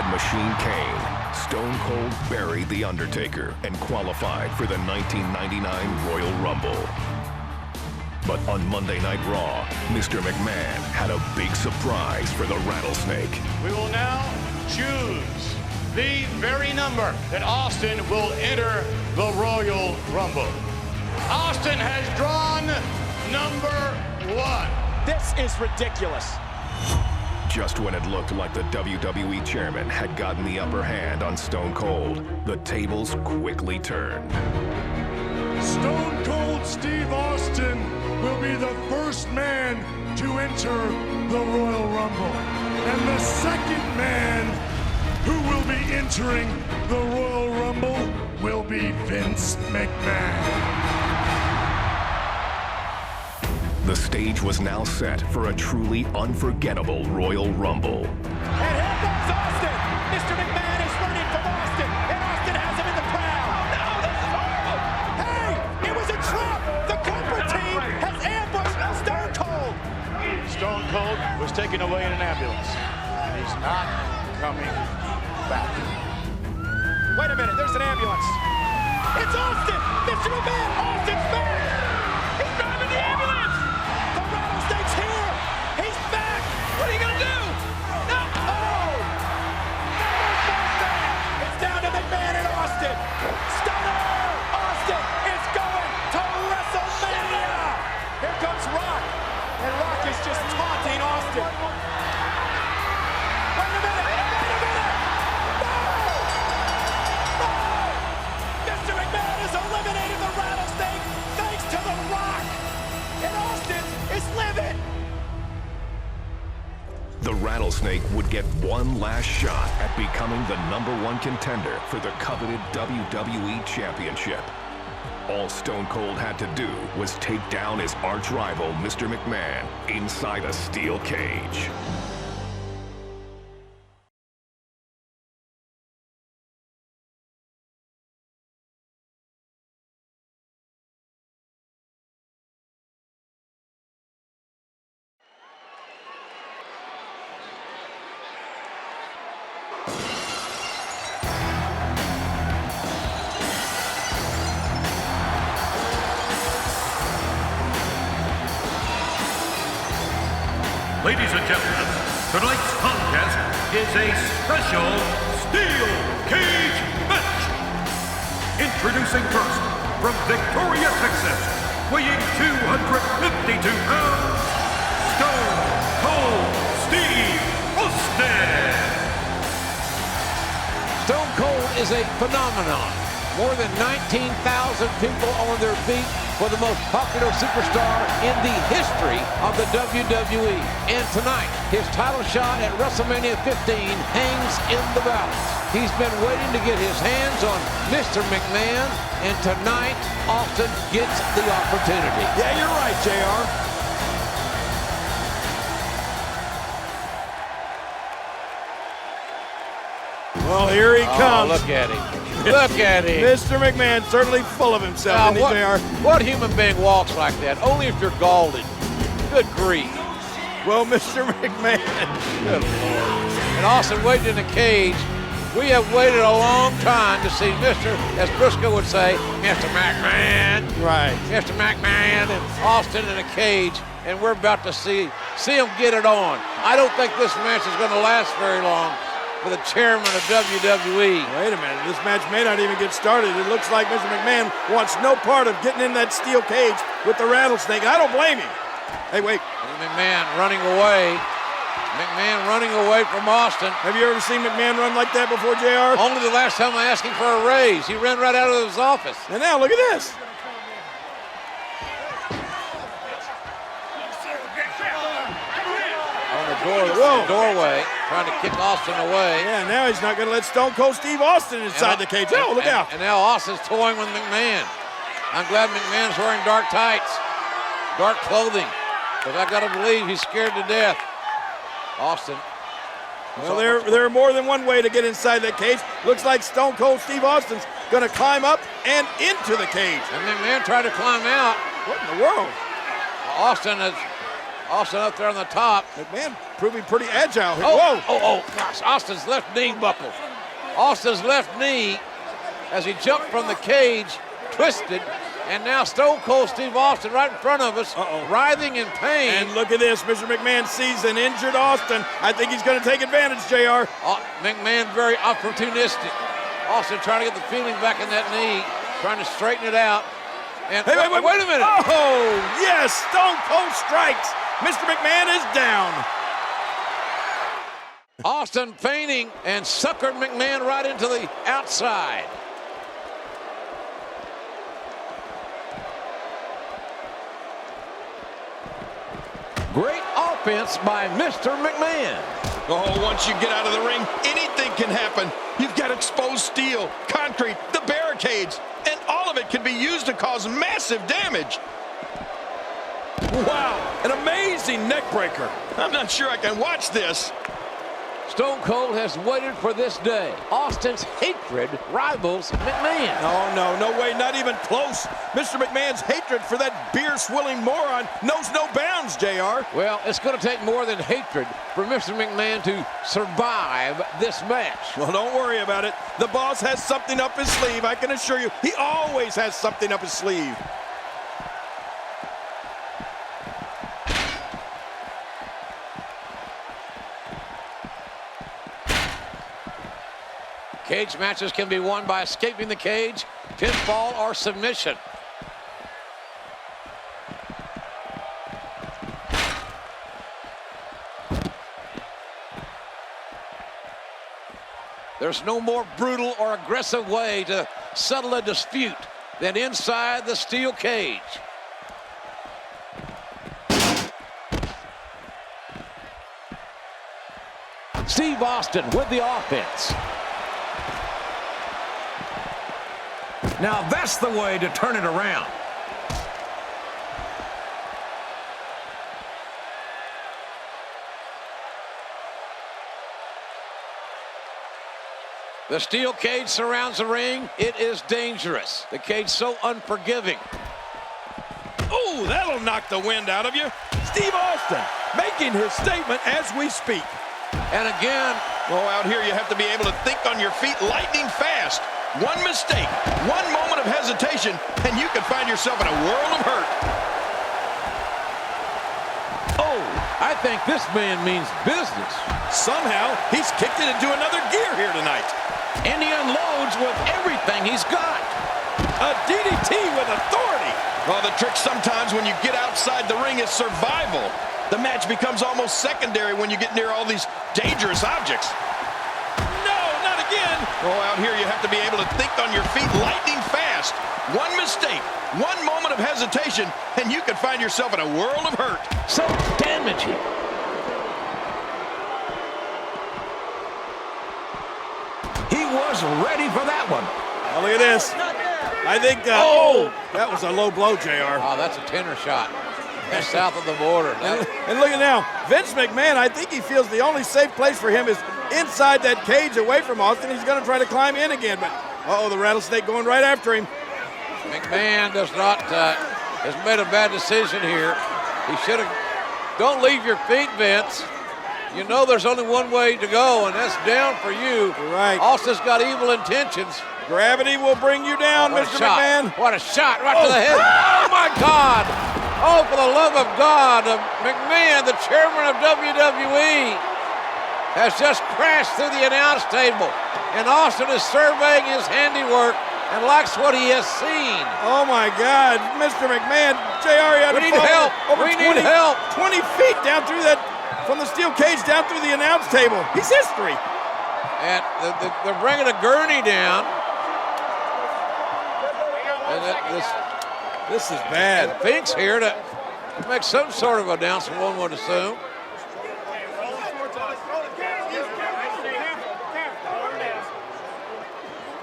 Red Machine Kane, Stone Cold buried The Undertaker and qualified for the 1999 Royal Rumble. But on Monday Night Raw, Mr. McMahon had a big surprise for the Rattlesnake. We will now choose the very number that Austin will enter the Royal Rumble. Austin has drawn number 1. This is ridiculous. Just when it looked like the WWE chairman had gotten the upper hand on Stone Cold, the tables quickly turned. Stone Cold Steve Austin will be the first man to enter the Royal Rumble. And the second man who will be entering the Royal Rumble will be Vince McMahon. The stage was now set for a truly unforgettable Royal Rumble. And here comes Austin. Mr. McMahon is running from Austin, and Austin has him in the crowd. No, this is horrible. Hey, it was a trap. The corporate team has ambushed Stone Cold. Stone Cold was taken away in an ambulance. He's not coming back. Wait a minute, there's an ambulance. It's Austin. Mr. McMahon, Austin's back. He's driving the ambulance. The Rattlesnake's here. He's back. What are you going to do? No. Oh. It's down to McMahon and Austin. Stunner. Austin is going to WrestleMania. Here comes Rock. And Rock is just taunting Austin. Wait a minute. Mr. McMahon has eliminated the Rattlesnake thanks to The Rock. And Austin is livid. The Rattlesnake would get one last shot at becoming the #1 contender for the coveted WWE Championship. All Stone Cold had to do was take down his arch-rival, Mr. McMahon, inside a steel cage. Ladies and gentlemen, tonight's contest is a special steel cage match. Introducing first, from Victoria, Texas, weighing 252 pounds, Stone Cold Steve Austin. Stone Cold is a phenomenon. More than 19,000 people on their feet for the most popular superstar in the history of the WWE. And tonight, his title shot at WrestleMania 15 hangs in the balance. He's been waiting to get his hands on Mr. McMahon, and tonight, Austin gets the opportunity. Yeah, you're right, JR. Well, here he comes. Look at him. Look at him. Mr. McMahon, certainly full of himself, isn't he, JR? What human being walks like that? Only if you're Galded. Good grief. Well, Mr. McMahon. Good Lord. And Austin waiting in the cage. We have waited a long time to see Mr., as Briscoe would say, Mr. McMahon. Right. Mr. McMahon and Austin in a cage, and we're about to see him get it on. I don't think this match is going to last very long for the chairman of WWE. Wait a minute, this match may not even get started. It looks like Mr. McMahon wants no part of getting in that steel cage with the Rattlesnake. I don't blame him. Hey, wait. McMahon running away. McMahon running away from Austin. Have you ever seen McMahon run like that before, JR? Only the last time I asked him for a raise. He ran right out of his office. And now, look at this. Doorway, trying to kick Austin away. Yeah, now he's not going to let Stone Cold Steve Austin inside the cage. Oh, look out. And now Austin's toying with McMahon. I'm glad McMahon's wearing dark tights, dark clothing, because I got to believe he's scared to death. Austin. Well, there are more than one way to get inside that cage. Looks like Stone Cold Steve Austin's going to climb up and into the cage. And McMahon tried to climb out. What in the world? Austin has Austin up there on the top. McMahon proving pretty agile here. Oh, gosh, Austin's left knee buckled. Austin's left knee, as he jumped from the cage, twisted, and now Stone Cold Steve Austin right in front of us, writhing in pain. And look at this, Mr. McMahon sees an injured Austin. I think he's going to take advantage, JR. McMahon very opportunistic. Austin trying to get the feeling back in that knee, trying to straighten it out. And wait a minute. Oh, yes, Stone Cold strikes. Mr. McMahon is down. Austin feigning and suckered McMahon right into the outside. Great offense by Mr. McMahon. Oh, once you get out of the ring, anything can happen. You've got exposed steel, concrete, the barricades, and all of it can be used to cause massive damage. Wow, an amazing neck breaker. I'm not sure I can watch this. Stone Cold has waited for this day. Austin's hatred rivals McMahon. Oh, no way, not even close. Mr. McMahon's hatred for that beer-swilling moron knows no bounds, JR. Well, it's going to take more than hatred for Mr. McMahon to survive this match. Well, don't worry about it. The boss has something up his sleeve, I can assure you. He always has something up his sleeve. Cage matches can be won by escaping the cage, pinfall, or submission. There's no more brutal or aggressive way to settle a dispute than inside the steel cage. Steve Austin with the offense. Now that's the way to turn it around. The steel cage surrounds the ring. It is dangerous. The cage so unforgiving. Oh, that'll knock the wind out of you. Steve Austin making his statement as we speak. And again, oh, out here you have to be able to think on your feet lightning fast. One mistake, one moment of hesitation, and you can find yourself in a world of hurt. oh, I think this man means business. Somehow, he's kicked it into another gear here tonight. And he unloads with everything he's got. A DDT with authority. Well, the trick sometimes when you get outside the ring is survival. The match becomes almost secondary when you get near all these dangerous objects. Oh, out here you have to be able to think on your feet lightning fast. One mistake, one moment of hesitation, and you can find yourself in a world of hurt. So damaging. He was ready for that one. Oh, look at this. I think, that was a low blow, JR. Oh, that's a tenor shot. That's south of the border. And look at now, Vince McMahon, I think he feels the only safe place for him is inside that cage away from Austin. He's going to try to climb in again, but the rattlesnake going right after him. McMahon has made a bad decision here. He should have, don't leave your feet, Vince. You know there's only one way to go, and that's down for you. Right. Austin's got evil intentions. Gravity will bring you down, Mr. McMahon. What a shot right to the head. Oh, my God. Oh, for the love of God, McMahon, the chairman of WWE, has just crashed through the announce table. And Austin is surveying his handiwork and likes what he has seen. Oh, my God. Mr. McMahon, JR, we need help. We need help. 20 feet down through that, from the steel cage down through the announce table. He's history. And they're bringing a gurney down. And this is bad. Fink's here to make some sort of announcement, one would assume.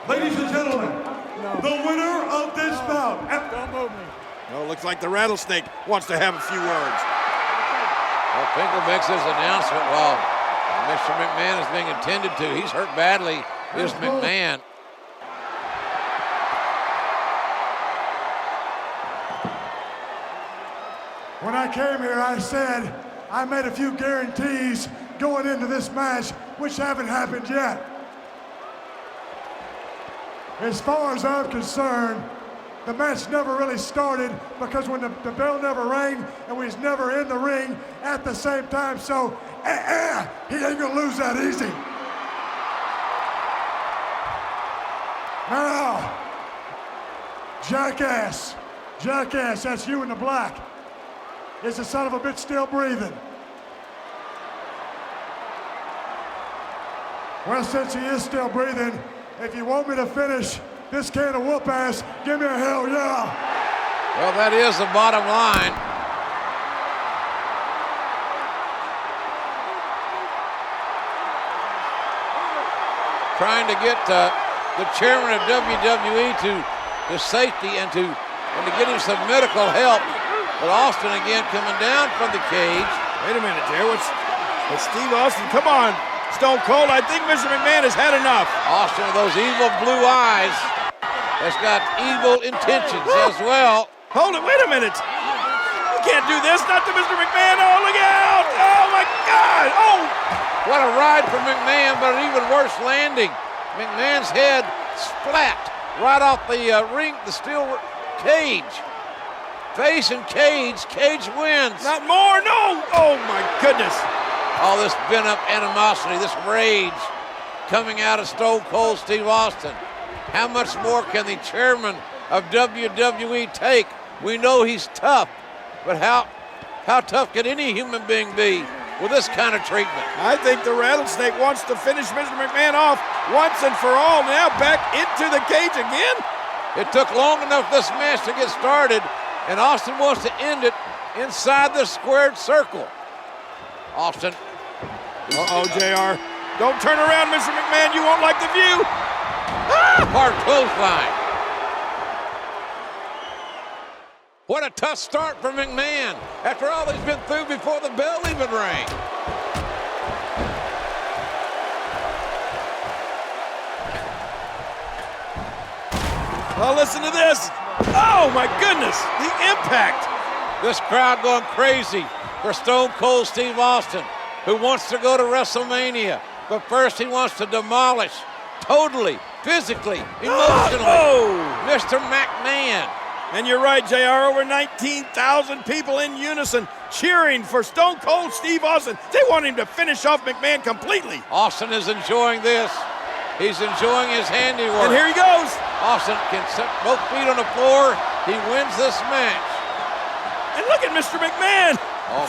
Ladies and gentlemen, the winner of this bout. Well, it looks like the rattlesnake wants to have a few words. Well, Finkel makes his announcement while Mr. McMahon is being attended to. He's hurt badly, is McMahon. When I came here, I said I made a few guarantees going into this match, which haven't happened yet. As far as I'm concerned, the match never really started because when the bell never rang and we was never in the ring at the same time, so he ain't gonna lose that easy. Now, jackass, that's you in the black. Is the son of a bitch still breathing? Well, since he is still breathing, if you want me to finish this can of whoop ass, give me a hell yeah. Well, that is the bottom line. Trying to get the chairman of WWE to safety and to get him some medical help. But Austin again coming down from the cage. Wait a minute, Jerry. What's Steve Austin? Come on, Stone Cold. I think Mr. McMahon has had enough. Austin with those evil blue eyes has got evil intentions as well. Hold it. Wait a minute. You can't do this. Not to Mr. McMahon. Oh, look out. Oh, my God. Oh. What a ride for McMahon, but an even worse landing. McMahon's head splat right off the ring, the steel cage. Face and cage wins. Not more, no! Oh my goodness. All this pent-up animosity, this rage coming out of Stone Cold Steve Austin. How much more can the chairman of WWE take? We know he's tough, but how tough can any human being be with this kind of treatment? I think the Rattlesnake wants to finish Mr. McMahon off once and for all. Now back into the cage again. It took long enough this match to get started, and Austin wants to end it inside the squared circle. Austin. Uh-oh, JR. Don't turn around, Mr. McMahon. You won't like the view. Hard clothesline. What a tough start for McMahon after all he's been through before the bell even rang. Well, listen to this. Oh, my goodness, the impact. This crowd going crazy for Stone Cold Steve Austin, who wants to go to WrestleMania. But first he wants to demolish, totally, physically, emotionally, Mr. McMahon. And you're right, JR, over 19,000 people in unison cheering for Stone Cold Steve Austin. They want him to finish off McMahon completely. Austin is enjoying this. He's enjoying his handiwork. And here he goes. Austin can set both feet on the floor. He wins this match. And look at Mr. McMahon.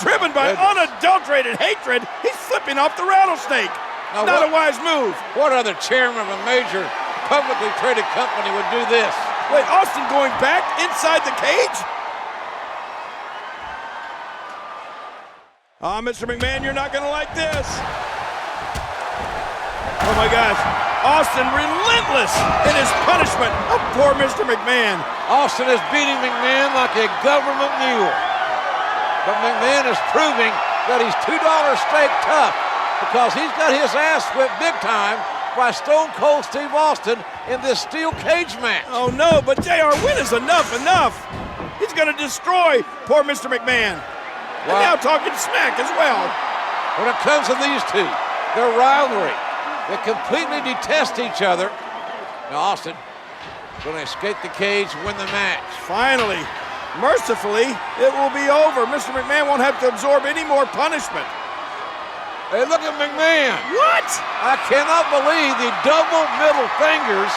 Driven by unadulterated hatred, he's flipping off the Rattlesnake. Now Not a wise move. What other chairman of a major publicly traded company would do this? Wait, Austin going back inside the cage? Mr. McMahon, you're not going to like this. Oh, my gosh. Austin relentless in his punishment of poor Mr. McMahon. Austin is beating McMahon like a government mule. But McMahon is proving that he's $2 steak tough because he's got his ass whipped big time by Stone Cold Steve Austin in this steel cage match. Oh, no, but JR, when is enough? He's going to destroy poor Mr. McMahon. And now talking smack as well. When it comes to these two, their rivalry, they completely detest each other. Now Austin going to escape the cage, win the match. Finally, mercifully, it will be over. Mr. McMahon won't have to absorb any more punishment. Hey, look at McMahon. What? I cannot believe the double middle fingers,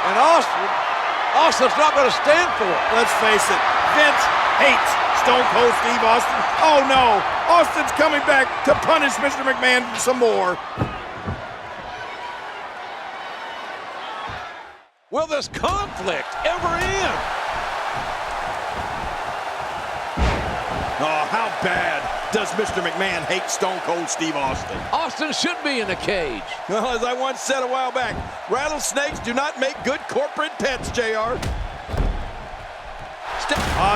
and Austin's not going to stand for it. Let's face it, Vince hates Stone Cold Steve Austin. Oh no, Austin's coming back to punish Mr. McMahon some more. Will this conflict ever end? Oh, how bad does Mr. McMahon hate Stone Cold Steve Austin? Austin should be in a cage. Well, as I once said a while back, rattlesnakes do not make good corporate pets, JR.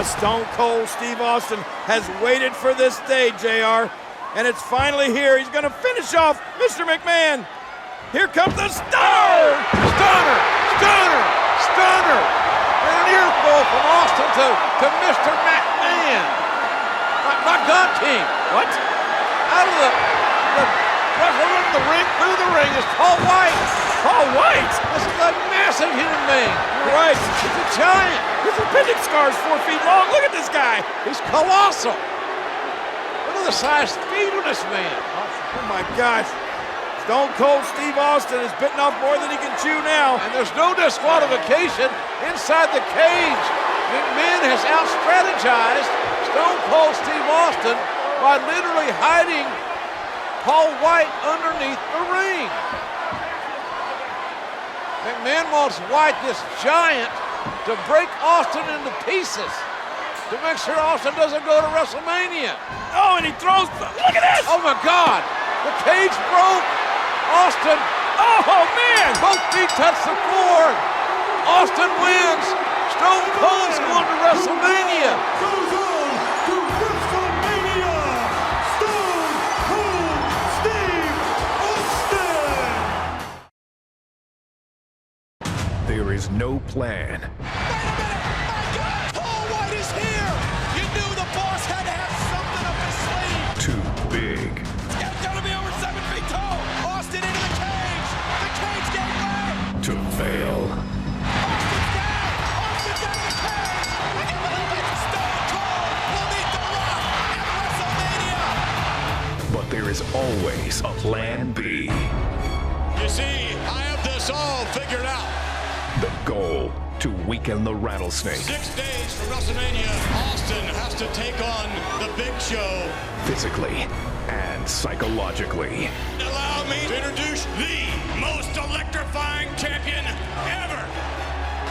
Stone Cold Steve Austin has waited for this day, JR, and it's finally here. He's going to finish off Mr. McMahon. Here comes the stunner! Stunner! And an earful from Austin to Mr. McMahon. got him. What? Out of the ring, through the ring is Paul White. Paul White? This is a massive human being. Right. He's a giant. His appendix scar is 4 feet long. Look at this guy. He's colossal. Look at the size speed on this man. Oh my gosh. Stone Cold Steve Austin is bitten off more than he can chew now. And there's no disqualification inside the cage. McMahon has out-strategized Stone Cold Steve Austin by literally hiding Paul White underneath the ring. McMahon wants White, this giant, to break Austin into pieces to make sure Austin doesn't go to WrestleMania. Oh, and he throws, look at this! Oh my God, the cage broke. Austin, Oh man! both feet touch the floor. Austin wins. Stone Cold's going to WrestleMania. Goes on to WrestleMania. Stone Cold Steve Austin. There is no plan. Wait a minute! My God! Paul White is here! You knew the boss had to have something up his sleeve! Too big. It's gotta be over 7 feet tall! Austin into the cage! The cage gave way! To fail. Austin's down! Austin's out of the cage! I can't believe it! Stone Cold will meet The Rock at WrestleMania! But there is always a plan B. You see, I have this all figured out. The goal to weaken the Rattlesnake 6 days from WrestleMania, Austin has to take on the Big Show. physically and psychologically. Allow me to introduce the most electrifying champion ever.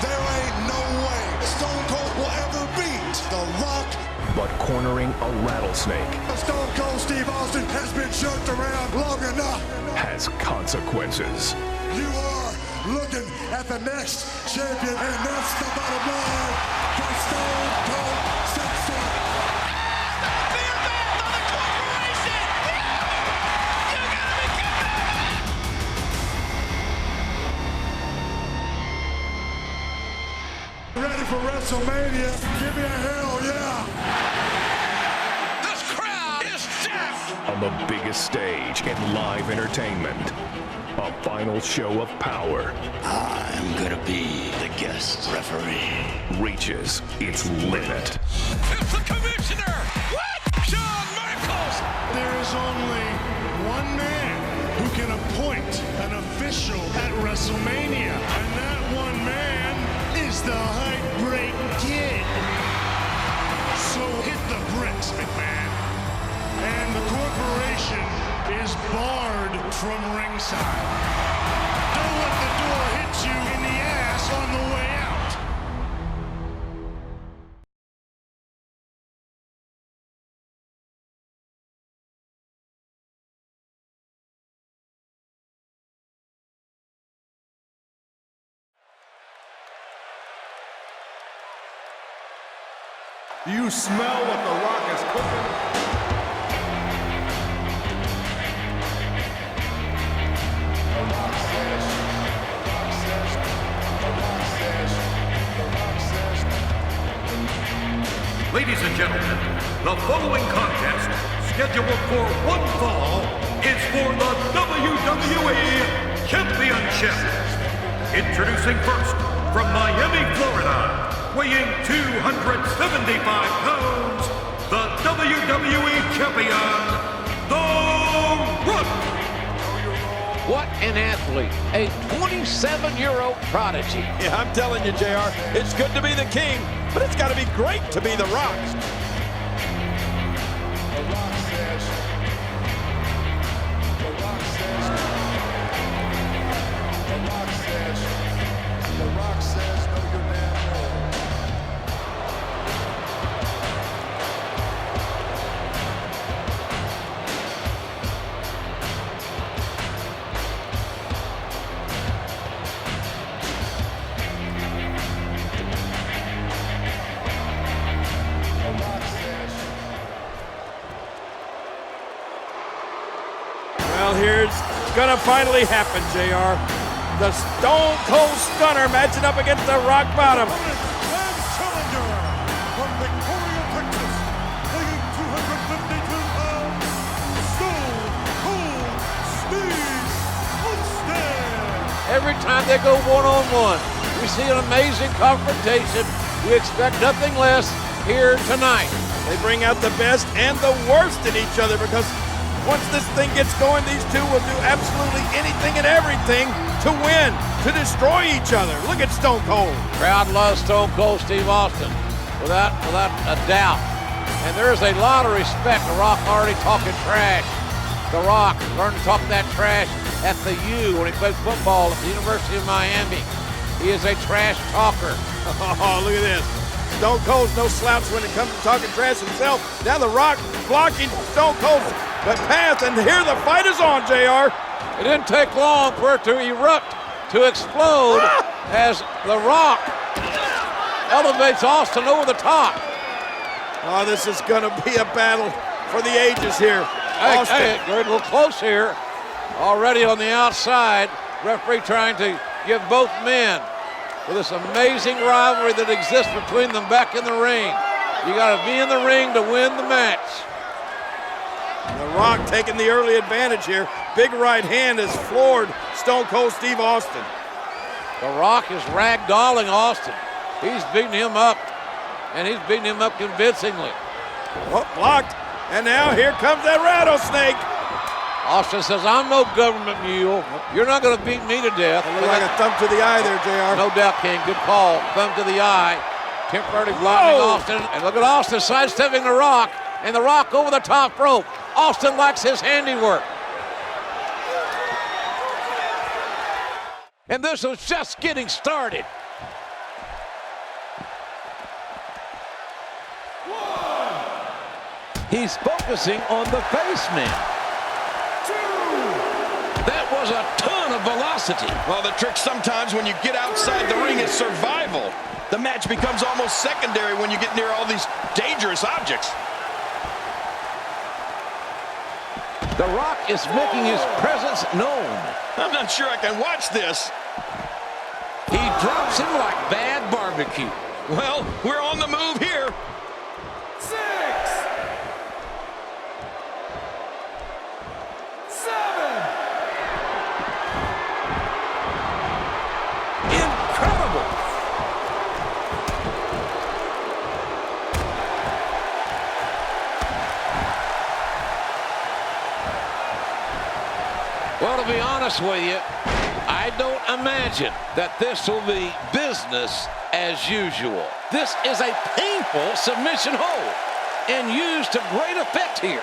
There ain't no way Stone Cold will ever beat The Rock. But cornering a rattlesnake Stone Cold Steve Austin has been jerked around long enough. has consequences. You are looking at the next champion, and that's the bottom line. For Stone Cold Steve Austin. Beer bath on the corporation! You gotta be kidding me! Ready for WrestleMania? Give me a hell yeah. This crowd is deaf! On the biggest stage in live entertainment, a final show of power I'm gonna be the guest referee. reaches its limit. It's the commissioner! What? Shawn Michaels! There is only one man who can appoint an official at WrestleMania, and that one man is the Heartbreak Kid. So hit the bricks, McMahon. And the corporation is barred from ringside. Don't let the door hit you in the ass on the way out. Do you smell what The Rock is cooking? Ladies and gentlemen, the following contest, scheduled for one fall, is for the WWE Championship. Introducing first, from Miami, Florida, weighing 275 pounds, the WWE Champion, The Rock. What an athlete. A 27-year-old prodigy. Yeah, I'm telling you, JR, it's good to be the king, but it's got to be great to be The Rock. Well, here's gonna finally happen, JR. The Stone Cold Stunner matching up against the Rock Bottom. And challenger from Victoria, Texas, weighing 250 every time they go one-on-one. We see an amazing confrontation. We expect nothing less here tonight. They bring out the best and the worst in each other because once this thing gets going, these two will do absolutely anything and everything to win, to destroy each other. Look at Stone Cold. Crowd loves Stone Cold Steve Austin, without a doubt. And there is a lot of respect. The Rock already talking trash. The Rock learned to talk that trash at the U when he played football at the University of Miami. He is a trash talker. Oh, look at this. Stone Cold's no slouch when it comes to talking trash himself. Now The Rock blocking Stone Cold's path, and here the fight is on, JR. It didn't take long for it to erupt, to explode, as The Rock elevates Austin over the top. Oh, this is going to be a battle for the ages here. Austin. Hey, they're a little close here. Already on the outside, referee trying to give both men with this amazing rivalry that exists between them back in the ring. You got to be in the ring to win the match. The Rock taking the early advantage here. Big right hand has floored Stone Cold Steve Austin. The Rock is ragdolling Austin. He's beating him up, and he's beating him up convincingly. Oh, blocked, and now here comes that rattlesnake. Austin says, I'm no government mule. You're not going to beat me to death. It looked like a thumb to the eye there, JR. No doubt, King. Good call. Thumb to the eye. Temporarily blinding Austin. And look at Austin sidestepping The Rock. And The Rock over the top rope. Austin likes his handiwork. And this was just getting started. He's focusing on the face man. That was a ton of velocity. Well, the trick sometimes when you get outside the ring is survival. The match becomes almost secondary when you get near all these dangerous objects. The Rock is making his presence known. I'm not sure I can watch this. He drops him like bad barbecue. Well, we're on the move here. 6, 7. Incredible. Well, to be honest with you, I don't imagine that this will be business as usual. This is a painful submission hold and used to great effect here.